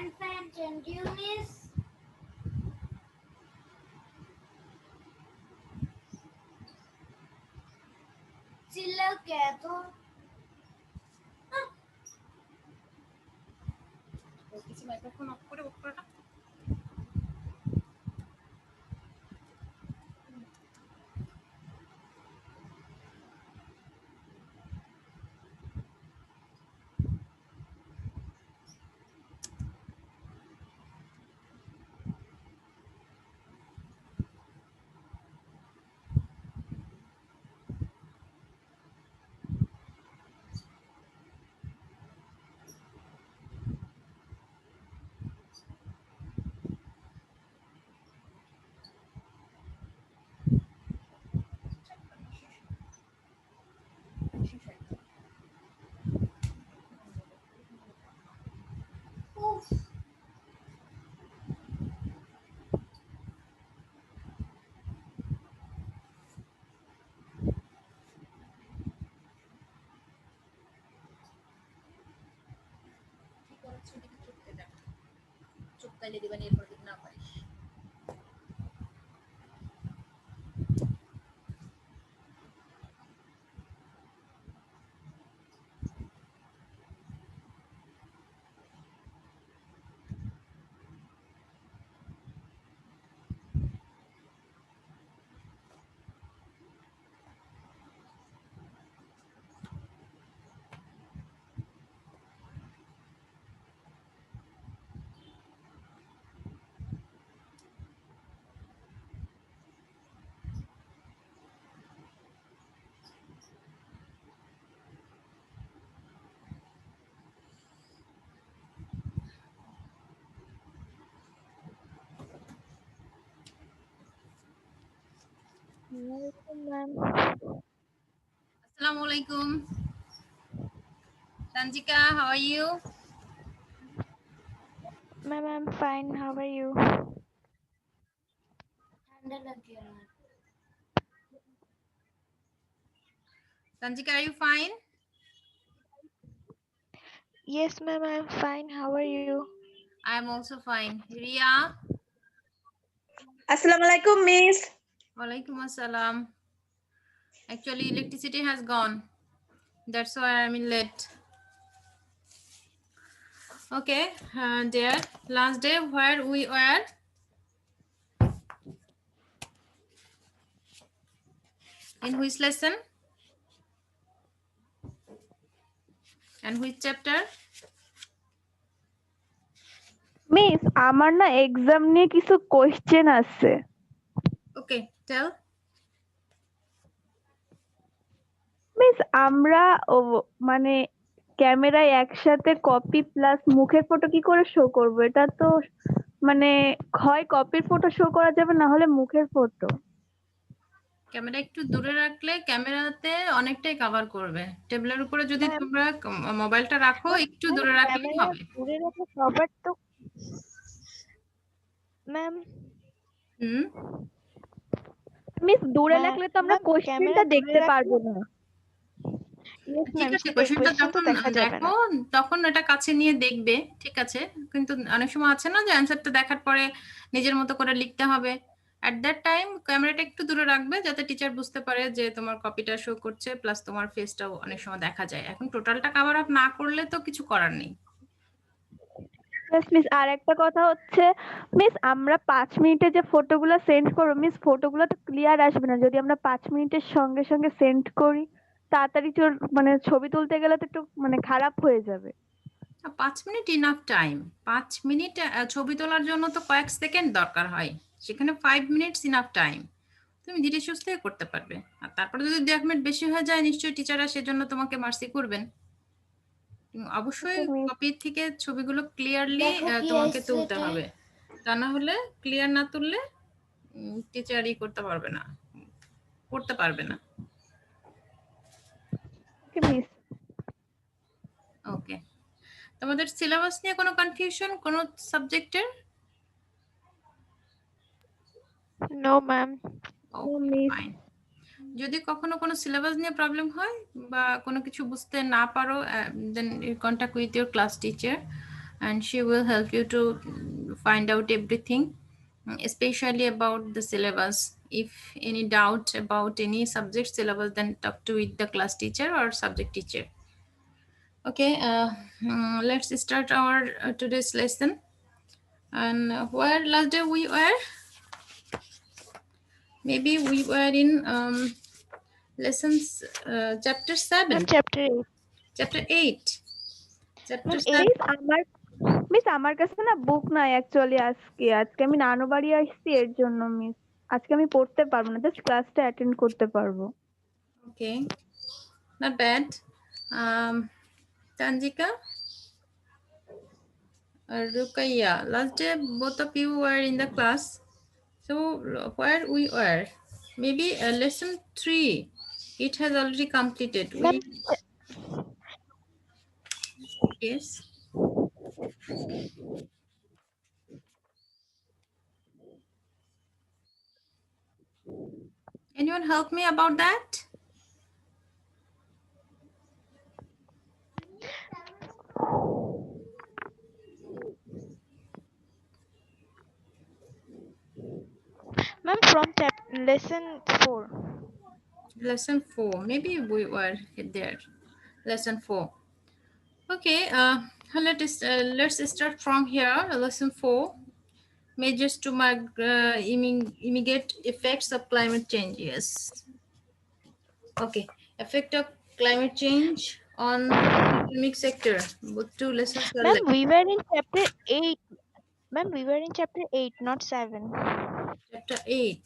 fine. And you, miss? चिल्लाओ क्या तो? किसी माइक्रोफोन ऑफ করে বক করে না। চুপ তাইলে দিবানি এরপর যদি না পারিস। Assalamu alaikum. Tanjika, how are you? Ma'am, I'm fine. How are you? ठंडा लग गया। Tanjika, are you fine? Yes, ma'am, I'm fine. How are you? I am also fine. Ria? Assalamu alaikum, miss. Walaikum assalam. Actually, electricity has gone. That's why I'm in late. Okay, dear. Last day where we were? In which lesson? And which chapter? Miss, আমার না exam নিয়ে কিছু question আছে। Okay, tell. Miss আমরা মানে ক্যামেরায় একসাথে copy plus মুখের ফটো কি করে শো করব? এটা তো মানে হয় কপির ফটো শো করা যাবে না হলে মুখের ফটো। ক্যামেরা একটু দূরে রাখলে ক্যামেরাতে অনেকটাই কভার করবে। টেবিলের উপরে যদি তোমরা মোবাইলটা রাখো একটু দূরে রাখলেই হবে। দূরে রাখলে সবার তো ম্যাম মিস দূরে রাখলে তো আমরা কোশ্চেনটা দেখতে পারবো না। ঠিক আছে, কোশ্চেনটা যখন দেখো তখন এটা কাছে নিয়ে দেখবে, ঠিক আছে, কিন্তু অনেক সময় আছে না যে অ্যানসারটা দেখার পরে নিজের মতো করে লিখতে হবে। অ্যাট দ্যাট টাইম ক্যামেরাটা একটু দূরে রাখবে যাতে টিচার বুঝতে পারে যে তোমার কপিটা শো করছে, প্লাস তোমার ফেসটাও অনেক সময় দেখা যায়। এখন টোটালটা কভার আপ না করলে তো কিছু করার নেই। মিস আর একটা কথা হচ্ছে মিস আমরা 5 মিনিটে যে ফটোগুলো সেন্ড করব মিস ফটোগুলো তো ক্লিয়ার আসবে না যদি আমরা 5 মিনিটের সঙ্গে সঙ্গে সেন্ড করি। তাড়াতাড়ি মানে ছবি তুলতে গেলে তো একটু মানে খারাপ হয়ে যাবে। 5 মিনিট ইনাফ টাইম। 5 মিনিট ছবি তোলার জন্য তো কয়েক সেকেন্ড দরকার হয়, সেখানে 5 মিনিটস ইনাফ টাইম। তুমি ধীরে সুস্থে করতে পারবে। আর তারপরে যদি 2 মিনিট বেশি হয়ে যায় নিশ্চয়ই টিচাররা সেজন্য তোমাকে মার্সি করবেন। অবশ্যই কপির থেকে ছবিগুলো ক্লিয়ারলি তোমাকে তুলতে হবে, তা না হলে ক্লিয়ার না তুললে টিচারই করতে পারবে না, করতে পারবে না। ওকে, তোমাদের সিলেবাস নিয়ে কোনো কনফিউশন কোন সাবজেক্টের? No ma'am. ফাইন। যদি কখনো কোনো সিলেবাস নিয়ে প্রবলেম হয় বা কোনো কিছু বুঝতে না পারো then you contact with your class teacher. and she will help you to find out everything, especially about the syllabus. If any doubt about any subject syllabus, then talk to with the class teacher or subject teacher. Okay, let's start our today's lesson. And where last day we were? Maybe we were in lessons chapter 7. Chapter 8. Chapter 8. Chapter 7. Miss আমার কাছে না বুক নাই actually আজকে আমি নানু বাড়ি আসছি এর জন্য মিস আজকে আমি পড়তে পারবো না জাস্ট ক্লাসটা অ্যাটেন্ড করতে পারবো Okay, not bad. Tanjika, Rukaya, last day both of you were in the class. So where we were? Maybe lesson 3. It has already completed. Yes. Anyone help me about that? Ma'am, from lesson 4. Lesson 4. Maybe we were there. Lesson 4. Okay, let's start from here. Lesson 4. Measures to mitigate effects of climate change. Yes. Okay. Effect of climate change on economic sector. Both two lessons are Ma'am, left. we were in chapter 8. Ma'am, we were in chapter 8, not 7. Chapter 8.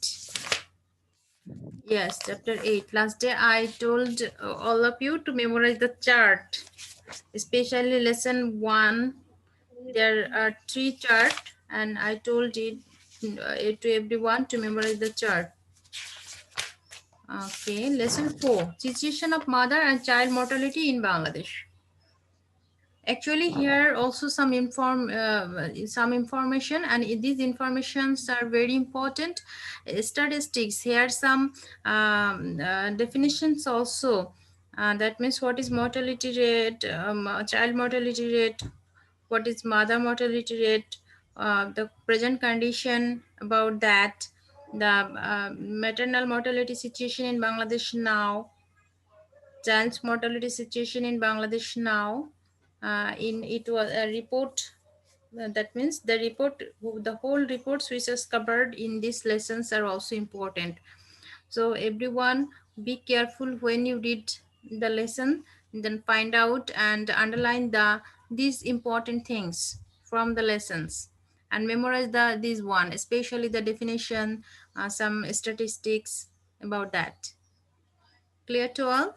Yes, chapter 8. Last day I told all of you to memorize the chart, especially lesson 1. There are 3 charts, and I told it to everyone to memorize the chart. Okay, lesson 4. Situation of mother and child mortality in Bangladesh. Actually, here also some information, and these informations are very important. Statistics. Here some definitions also. That means what is mortality rate, child mortality rate, what is mother mortality rate, the present condition about that, the maternal mortality situation in Bangladesh now, child's mortality situation in Bangladesh now. In it was a report. That means the report, the whole reports which is covered in these lessons are also important. So everyone be careful when you read the lesson, then find out and underline these important things from the lessons and memorize these one, especially the definition, some statistics about that. Clear to all?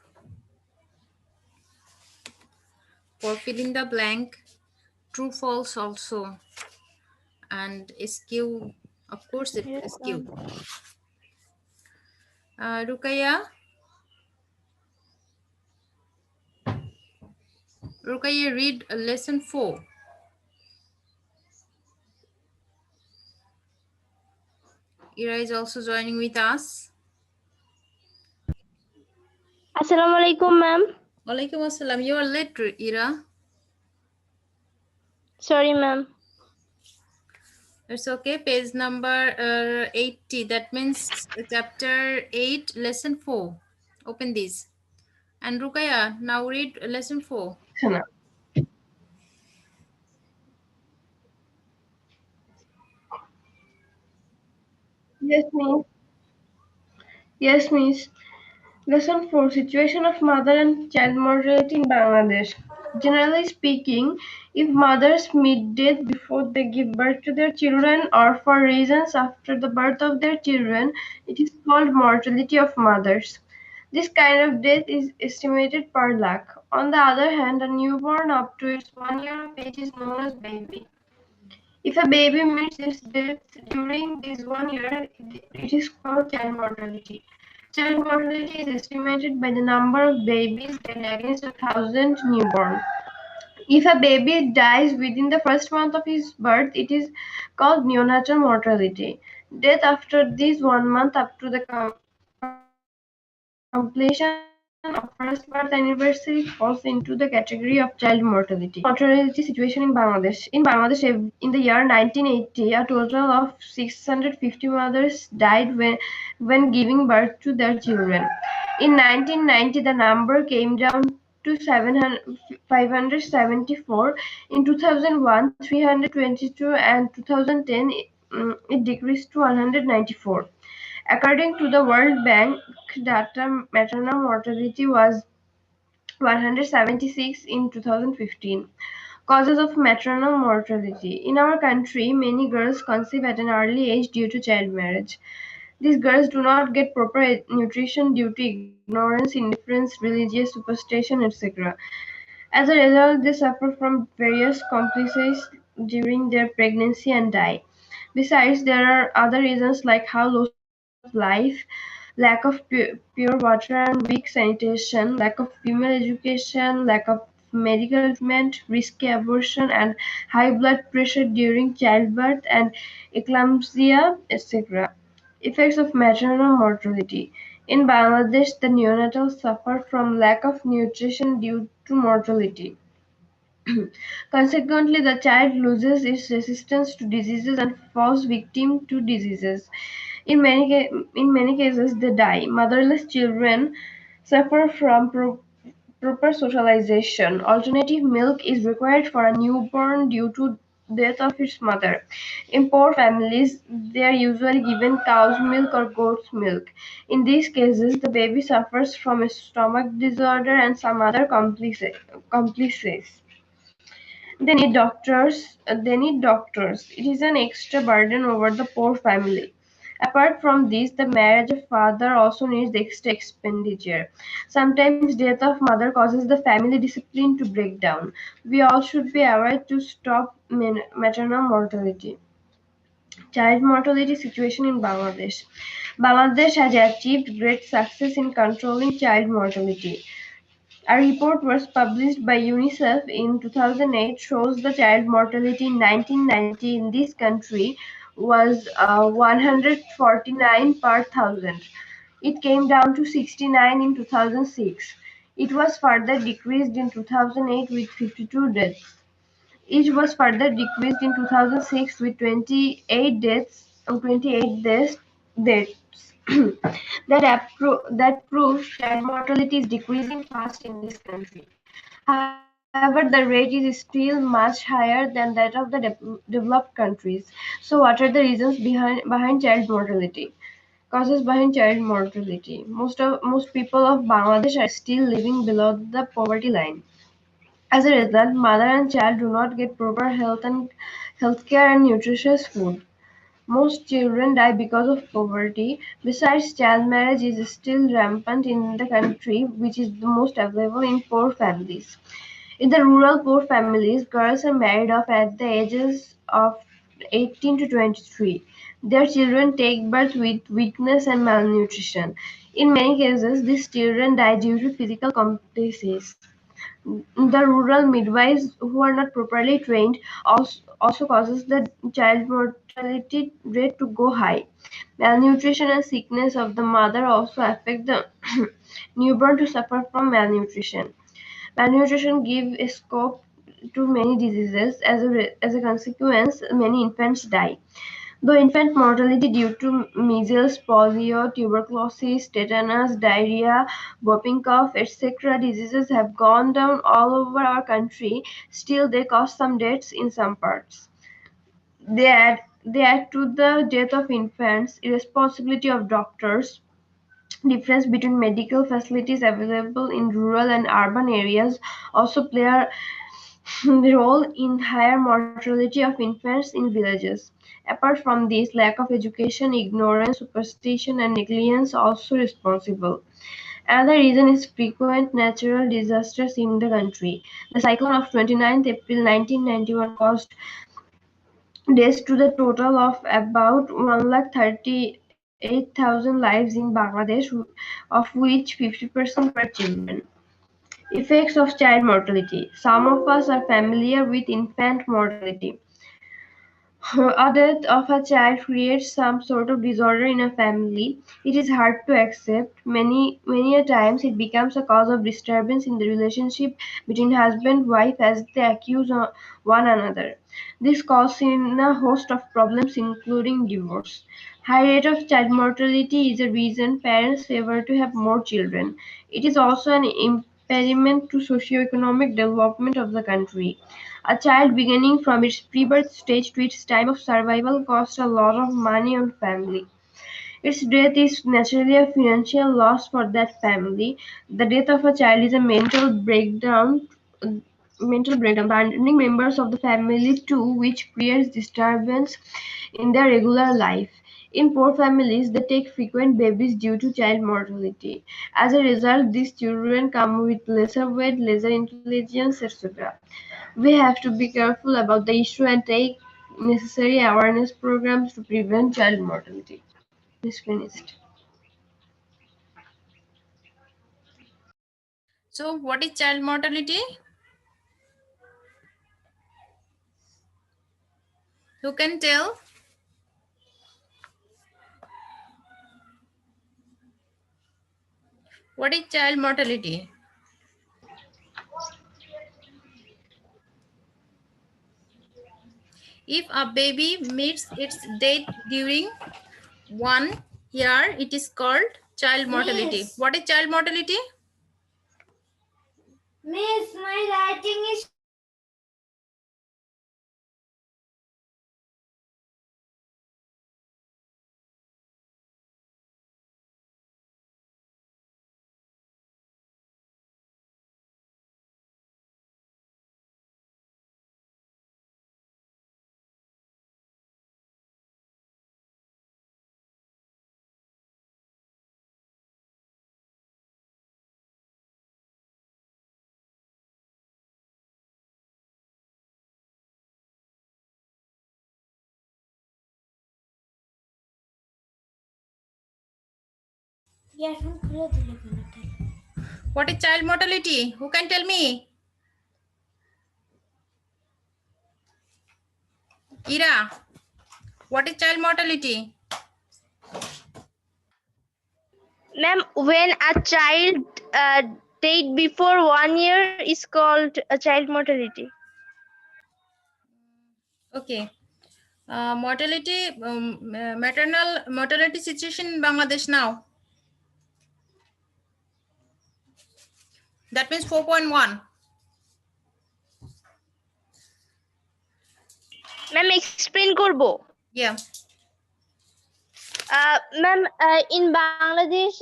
For filling the blank, true false also, and skew, of course it Yes, skew. ma'am. Rukaya, read lesson 4. Ira is also joining with us. Assalamu alaikum, ma'am. Walaikum assalam. You are late, Ira. Sorry, ma'am. It's okay. Page number 80. That means chapter 8, lesson 4. Open this. And Rukaya, now read lesson 4. Yes, miss. Yes, miss. Lesson 4. Situation of mother and child mortality in Bangladesh. Generally speaking, if mothers meet death before they give birth to their children or for reasons after the birth of their children, it is called mortality of mothers. This kind of death is estimated per lakh. On the other hand, a newborn up to its 1 year of age is known as baby. If a baby meets its death during this 1 year, it is called child mortality. Child mortality is estimated by the number of babies dead against 1,000 newborn. If a baby dies within the first month of his birth, it is called neonatal mortality. Death after this 1 month up to the completion of the 1 year is called of first birth anniversary falls into the category of child mortality. Mortality situation in Bangladesh. In Bangladesh, in the year 1980, a total of 650 mothers died when giving birth to their children. In 1990, the number came down to 574. In 2001, 322, and 2010, it decreased to 194. According to the World Bank data, maternal mortality was 176 in 2015. Causes of maternal mortality. In our country, many girls conceive at an early age due to child marriage. These girls do not get proper nutrition due to ignorance, indifference, religious superstition, etc. As a result, they suffer from various complications during their pregnancy and die. Besides, there are other reasons like how low standard of life, lack of pure water and weak sanitation, lack of female education, lack of medical treatment, risky abortion, and high blood pressure during childbirth and eclampsia, etc. Effects of maternal mortality. In Bangladesh, the neonatals suffer from lack of nutrition due to mortality. Consequently, the child loses its resistance to diseases and falls victim to diseases. In many cases, they die. Motherless children suffer from proper socialization. Alternative milk is required for a newborn due to death of its mother. In poor families, they are usually given cow's milk or goat's milk. In these cases, the baby suffers from a stomach disorder and some other complications. They need doctors. It is an extra burden over the poor family. Apart from this, the marriage of father also needs extra expenditure. Sometimes death of mother causes the family discipline to break down. We all should be aware to stop maternal mortality. Child mortality situation in Bangladesh. Bangladesh has achieved great success in controlling child mortality. A report was published by UNICEF in 2008 shows the child mortality in 1990 in this country was 149 per thousand. It came down to 69 in 2006. It was further decreased in 2008 with 52 deaths. It was further decreased in 2006 with 28 deaths. that proves child mortality is decreasing fast in this country. However, the rate is still much higher than that of the developed countries. So, what are the reasons behind child mortality? Causes behind child mortality. Most people of Bangladesh are still living below the poverty line. As a result, mother and child do not get proper healthcare and nutritious food. Most children die because of poverty. Besides, child marriage is still rampant in the country, which is the most available in poor families. In the rural poor families, girls are married off at the ages of 18 to 23. Their children take birth with weakness and malnutrition. In many cases, these children die due to physical complications. The rural midwives who are not properly trained also causes the child mortality rate to go high. Malnutrition and sickness of the mother also affect the newborn to suffer from malnutrition. Malnutrition gives a scope to many diseases. As a consequence, many infants die. Though infant mortality due to measles, polio, tuberculosis, tetanus, diarrhea, whooping cough, etc. diseases have gone down all over our country, still they cause some deaths in some parts. They add to the death of infants, irresponsibility of doctors, difference between medical facilities available in rural and urban areas also play a role in higher mortality of infants in villages. Apart from this, lack of education, ignorance, superstition, and negligence also responsible. Another reason is frequent natural disasters in the country. The cyclone of 29th April 1991 caused deaths to the total of about 138,000 lives in Bangladesh, of which 50% were children. Effects of child mortality. Some of us are familiar with infant mortality. A death of a child creates some sort of disorder in a family. It is hard to accept. Many a times it becomes a cause of disturbance in the relationship between husband and wife as they accuse one another. This causes in a host of problems including divorce. High rate of child mortality is a reason parents favor to have more children. It is also an impediment to socio-economic development of the country. A child beginning from its pre-birth stage to its time of survival costs a lot of money on family. Its death is naturally a financial loss for that family. The death of a child is a mental breakdown, abandoning members of the family too, which creates disturbance in their regular life. In poor families, they take frequent babies due to child mortality. As a result, these children come with lesser weight, lesser intelligence, etc. We have to be careful about the issue and take necessary awareness programs to prevent child mortality. This finished. So what is child mortality? Who can tell? What is child mortality? If a baby meets its date during 1 year, it is called child mortality. Miss. What is child mortality? Miss, my writing is earphone খুলে দিলে কেন তাই? What is child mortality? Who can tell me? Ira, what is child mortality? Ma'am, when a child died before 1 year is called a child mortality. Okay. Mortality, maternal mortality situation in Bangladesh now. That means 4.1. Ma'am, explain করবো। Yeah. Ma'am, in Bangladesh,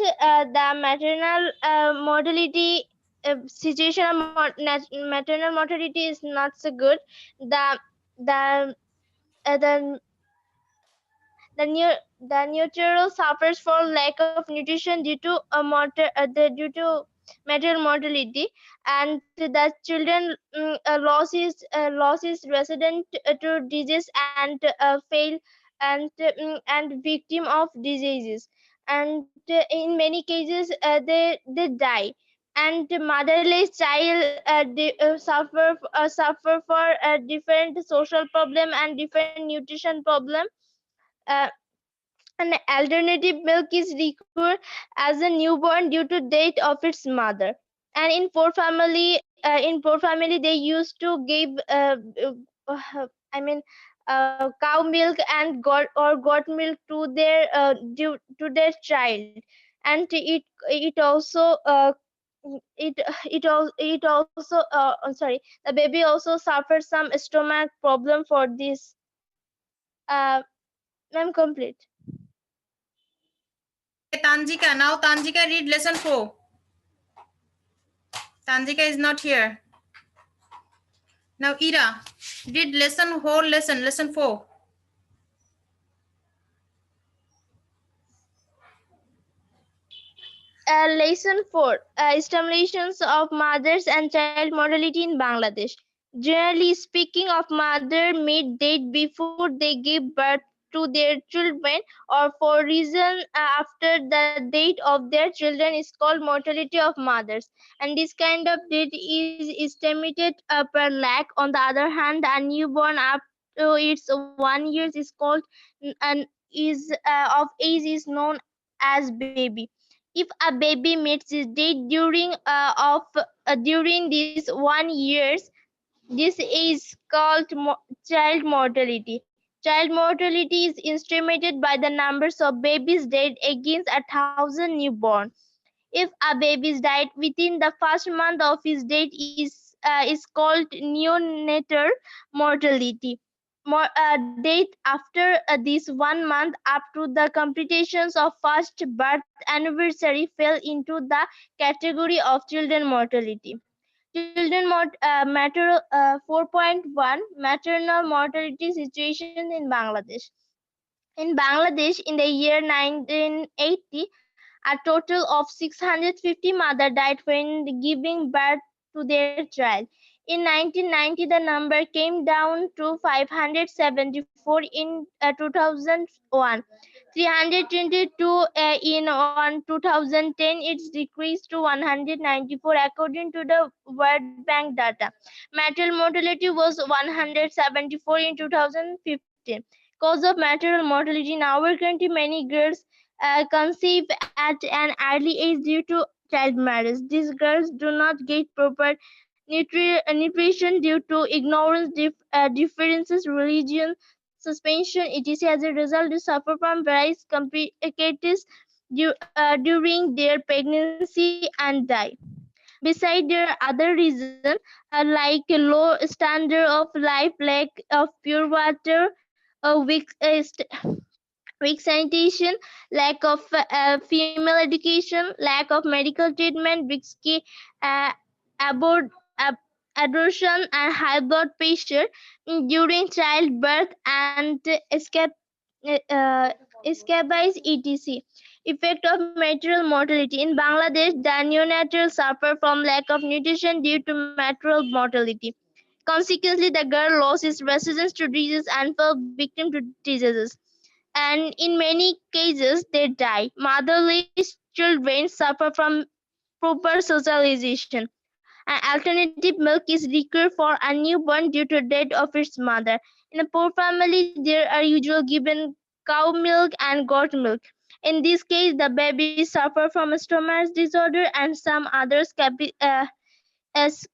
the maternal mortality situation of maternal mortality is not so good. The uh, the the nurturer suffers for lack of nutrition due to due to maternal mortality, and the children loss is resident to disease and fail and victim of diseases, and in many cases they die, and motherless child suffer for different social problem and different nutrition problem. uh, an alternative milk is required as a newborn due to death of its mother. And in poor family, they used to give, I mean, cow milk and goat milk to their child, and it also sorry, the baby also suffers some stomach problem for this. I'm complete. Tanjika, now Tanjika read lesson 4. Tanjika is not here. Now Ira, read whole lesson 4. Lesson 4, Stimulations of Mothers and Child Mortality in Bangladesh. Generally speaking, of mother may date before they give birth to their children or for reason after the date of their children is called mortality of mothers. And this kind of death is estimated per lakh. On the other hand, a newborn up its 1 years is called and is of age is known as baby. If a baby meets its date during these 1 years, this is called child mortality. Child mortality is estimated by the numbers of babies dead against 1,000 newborn. If a baby died within the first month of his date is called neonatal mortality. Death after this 1 month up to the completions of first birth anniversary fell into the category of children mortality. Matter 4.1 Maternal mortality situation in Bangladesh. In Bangladesh, in the year 1980, a total of 650 mothers died when giving birth to their child. In 1990, the number came down to 574 in 2001, 322 in 2010. It's decreased to 194 according to the World Bank data. Maternal mortality was 174 in 2015. Cause of maternal mortality in our country: many girls conceive at an early age due to child marriage. These girls do not get proper nutrition due to ignorance, differences, religion, suspension, etc. As a result, they suffer from various complications during their pregnancy and die. Besides, there are other reasons like a low standard of life, lack of pure water, weak sanitation, lack of female education, lack of medical treatment, risky uh, abort, ab- abortion, and high blood pressure during childbirth, and escabies, etc. Effect of maternal mortality in Bangladesh: the neonatal suffer from lack of nutrition due to maternal mortality. Consequently, the girl loses resistance to disease and fell victim to diseases, and in many cases they die. Motherless children suffer from proper socialization. An alternative milk is required for a newborn due to death of its mother. In a poor family, there are usually given cow milk and goat milk. In this case, the baby suffer from a stomach disorder and some others as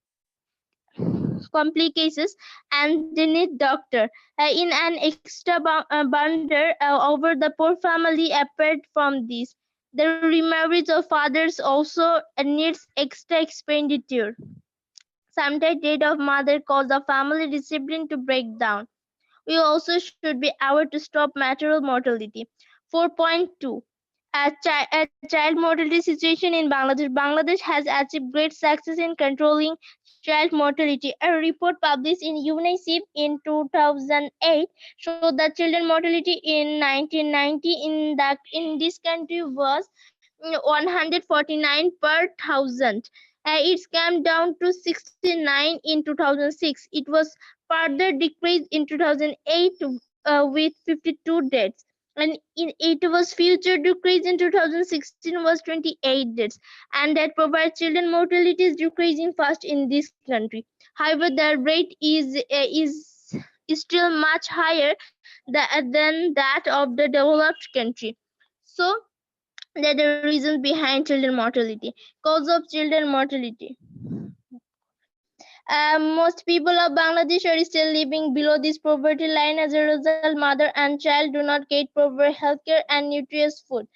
complications, and they need doctor. In an extra bundle over the poor family. Apart from this, the remarriage of fathers also needs extra expenditure. Sometimes death of mother cause the family discipline to break down. We also should be aware to stop maternal mortality. 4.2 a child mortality situation in Bangladesh. Bangladesh has achieved great success in controlling child mortality. A report published in UNICEF in 2008 showed that children mortality in 1990 in this country was 149 per thousand. It came down to 69 in 2006. It was further decreased in 2008 with 52 deaths, and it was future decrease in 2016 was 28 deaths, and that provides children mortality is decreasing fast in this country. However, the rate is still much higher than that of the developed country. So that the reasons behind children mortality. Cause of children mortality: most people of Bangladesh are still living below this poverty line. As a result, mother and child do not get proper healthcare and nutritious food.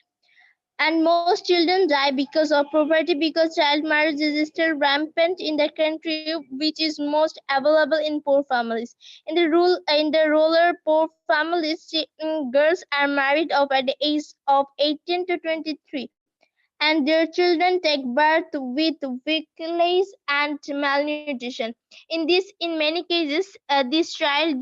And most children die because of poverty, because child marriage is still rampant in the country, which is most available in poor families. In the rural poor families, girls are married off at the age of 18 to 23, and their children take birth with weakness and malnutrition. In many cases, this child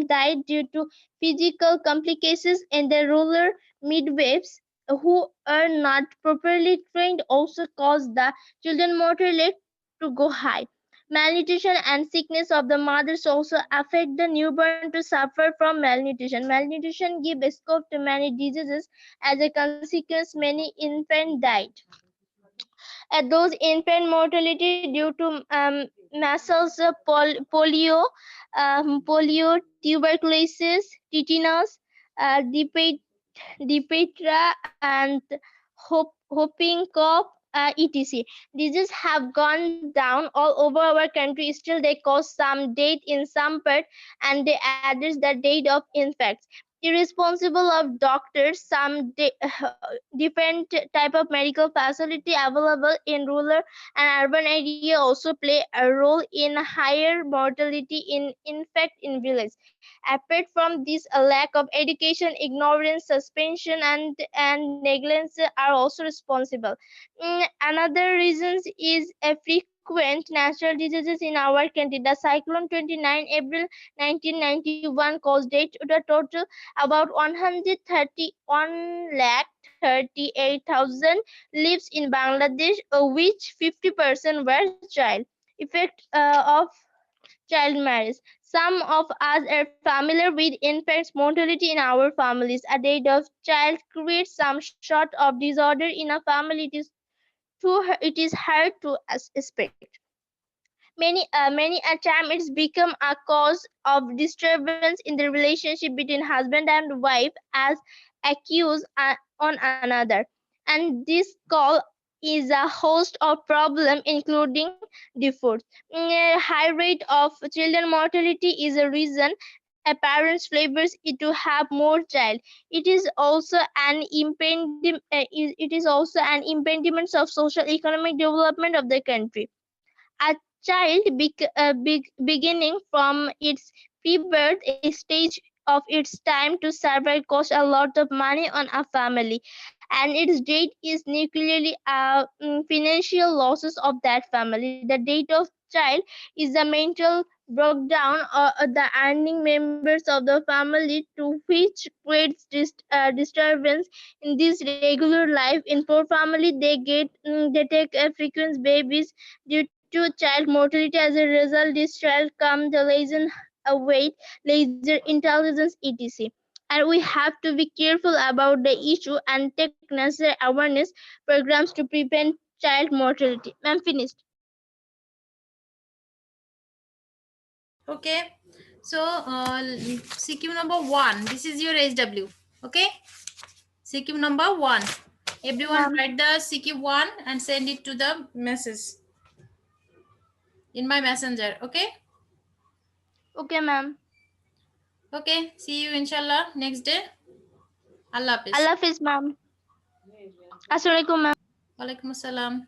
died due to physical complications, and the rural midwives who are not properly trained also cause the children mortality to go high. Malnutrition and sickness of the mothers also affect the newborn to suffer from malnutrition. Malnutrition gives scope to many diseases. As a consequence, many infants died. Those infant mortality due to measles, polio, tuberculosis, tetanus, diphtheria, and whooping cough, etc. Diseases have gone down all over our country. Still, they cause some death in some parts, and they address the death of infects. Irresponsible of doctors, some different type of medical facility available in rural and urban area also play a role in higher mortality in infect in village. Apart from this, a lack of education, ignorance, suspension, and negligence are also responsible. Another reason is a frequent natural diseases in our country. The cyclone 29 April 1991 caused death to the total about 131 lakh 38,000 lives in Bangladesh, which 50% were child. Effect of child marriage. Some of us are familiar with infant mortality in our families. A death of child creates some sort of disorder in a family. It is hard to expect. Many a time it's become a cause of disturbance in the relationship between husband and wife as accused on another, and this call is a host of problem including divorce. A high rate of children mortality is a reason a parent favors it to have more child. It is also an impediment of social economic development of the country. A child beginning from its pre-birth stage of its time to survive costs a lot of money on a family, and its death is nuclearly financial losses of that family. The death of child is the mental breakdown of the earning members of the family, to which creates disturbance in this regular life. In poor family, they take frequent babies due to child mortality. As a result, this child come the lesson weight, laser intelligence, etc. And we have to be careful about the issue and take necessary awareness programs to prevent child mortality. I'm finished. Okay, so CQ number 1, this is your SW. Okay, CQ number 1, everyone write the CQ 1 and send it to the message in my messenger. Okay, Okay, ma'am. okay, see you inshallah next day. Allah Hafiz. Allah Hafiz, ma'am. Assalamualaikum, ma'am. Walaikum assalam.